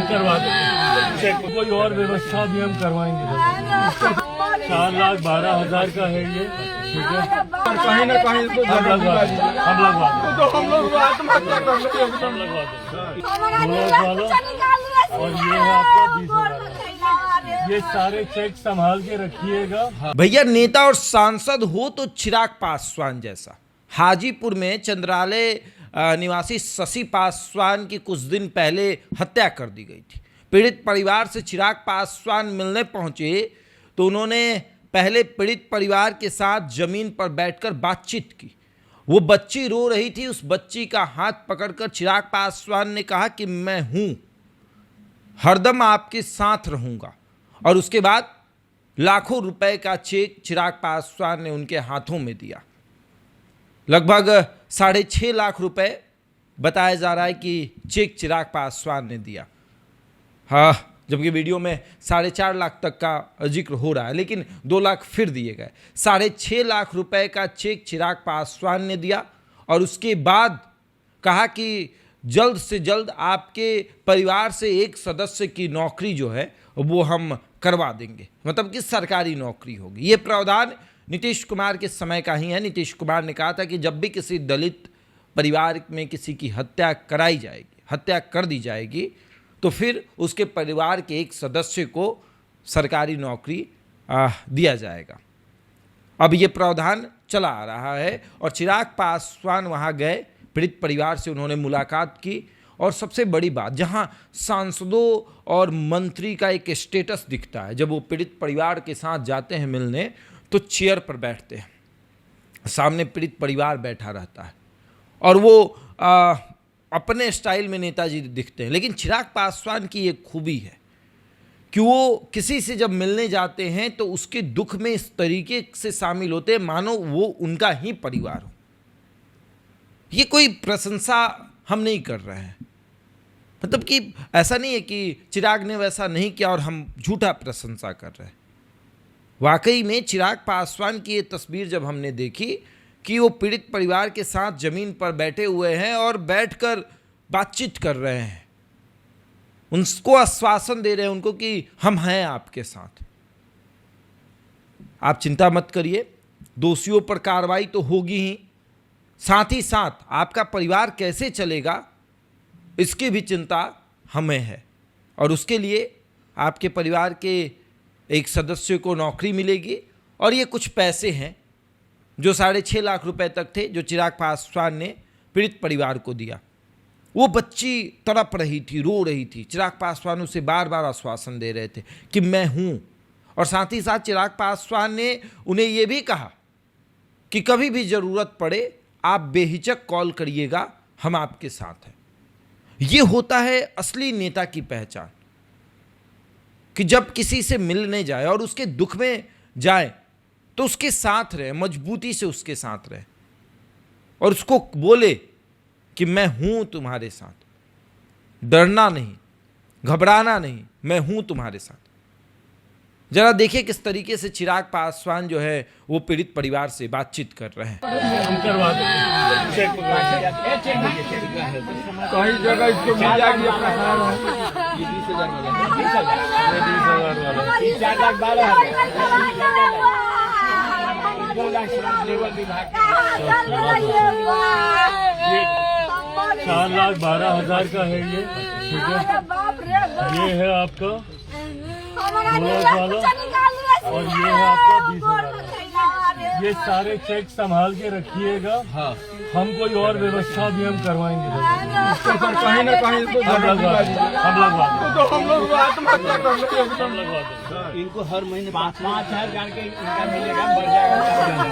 करवा देंगे, कोई और व्यवस्था भी हम करवाएंगे। 4,12,000 का है ये, ठीक है। कहीं ना कहीं तो हम लगवा देंगे, हम लगवा देंगे, तो हम लोग आत्महत्या कर लेंगे। हम लगवा देंगे। और ये है आपका 20,000। ये सारे चेक संभाल के रखिएगा। भैया नेता और सांसद हो तो चिराग पासवान जैसा। हाजीपुर में चंद्रालय निवासी शशि पासवान की कुछ दिन पहले हत्या कर दी गई थी। पीड़ित परिवार से चिराग पासवान मिलने पहुंचे तो उन्होंने पहले पीड़ित परिवार के साथ जमीन पर बैठकर बातचीत की। वो बच्ची रो रही थी, उस बच्ची का हाथ पकड़कर चिराग पासवान ने कहा कि मैं हूं, हरदम आपके साथ रहूंगा। और उसके बाद लाखों रुपए का चेक चिराग पासवान ने उनके हाथों में दिया। लगभग 6.5 लाख रुपए बताया जा रहा है कि चेक चिराग पासवान ने दिया। हाँ, जबकि वीडियो में 4.5 लाख तक का जिक्र हो रहा है, लेकिन 2 लाख फिर दिए गए। 6.5 लाख रुपए का चेक चिराग पासवान ने दिया और उसके बाद कहा कि जल्द से जल्द आपके परिवार से एक सदस्य की नौकरी जो है वो हम करवा देंगे, मतलब कि सरकारी नौकरी होगी। ये प्रावधान नीतीश कुमार के समय का ही है। नीतीश कुमार ने कहा था कि जब भी किसी दलित परिवार में किसी की हत्या कराई जाएगी, हत्या कर दी जाएगी, तो फिर उसके परिवार के एक सदस्य को सरकारी नौकरी दिया जाएगा। अब ये प्रावधान चला आ रहा है और चिराग पासवान वहाँ गए, पीड़ित परिवार से उन्होंने मुलाकात की। और सबसे बड़ी बात, जहाँ सांसदों और मंत्री का एक स्टेटस दिखता है, जब वो पीड़ित परिवार के साथ जाते हैं मिलने तो चेयर पर बैठते हैं, सामने पीड़ित परिवार बैठा रहता है और वो अपने स्टाइल में नेताजी दिखते हैं। लेकिन चिराग पासवान की एक खूबी है कि वो किसी से जब मिलने जाते हैं तो उसके दुख में इस तरीके से शामिल होते हैं मानो वो उनका ही परिवार हो। ये कोई प्रशंसा हम नहीं कर रहे हैं, मतलब कि ऐसा नहीं है कि चिराग ने वैसा नहीं किया और हम झूठा प्रशंसा कर रहे हैं। वाकई में चिराग पासवान की ये तस्वीर जब हमने देखी कि वो पीड़ित परिवार के साथ जमीन पर बैठे हुए हैं और बैठकर बातचीत कर रहे हैं, उनको आश्वासन दे रहे हैं उनको कि हम हैं आपके साथ, आप चिंता मत करिए, दोषियों पर कार्रवाई तो होगी ही, साथ ही साथ आपका परिवार कैसे चलेगा इसकी भी चिंता हमें है। और उसके लिए आपके परिवार के एक सदस्य को नौकरी मिलेगी। और ये कुछ पैसे हैं जो 6.5 लाख रुपए तक थे जो चिराग पासवान ने पीड़ित परिवार को दिया। वो बच्ची तड़प रही थी, रो रही थी, चिराग पासवान उसे बार बार आश्वासन दे रहे थे कि मैं हूँ। और साथ ही साथ चिराग पासवान ने उन्हें ये भी कहा कि कभी भी ज़रूरत पड़े आप बेहिचक कॉल करिएगा, हम आपके साथ हैं। ये होता है असली नेता की पहचान कि जब किसी से मिलने जाए और उसके दुख में जाए तो उसके साथ रहे, मजबूती से उसके साथ रहे और उसको बोले कि मैं हूं तुम्हारे साथ, डरना नहीं, घबराना नहीं, मैं हूं तुम्हारे साथ। जरा देखिए किस तरीके से चिराग पासवान जो है वो पीड़ित परिवार से बातचीत कर रहे हैं। हम करवा देंगे, कहीं जगह इसको मिल जाएगी अपना। 4,12,000 का है ये, ठीक है। ये है आपका 2,00,000 और ये है आपका 20,000। ये सारे चेक संभाल के रखिएगा। हाँ, हम कोई और व्यवस्था भी हम करवाएंगे। कहीं ना कहीं तो हम लगवा देंगे, तो हम लोग आत्महत्या कर लेंगे। हम लगवा देंगे। इनको हर महीने 5,000 करके इनका मिलेगा, बढ़ जाएगा।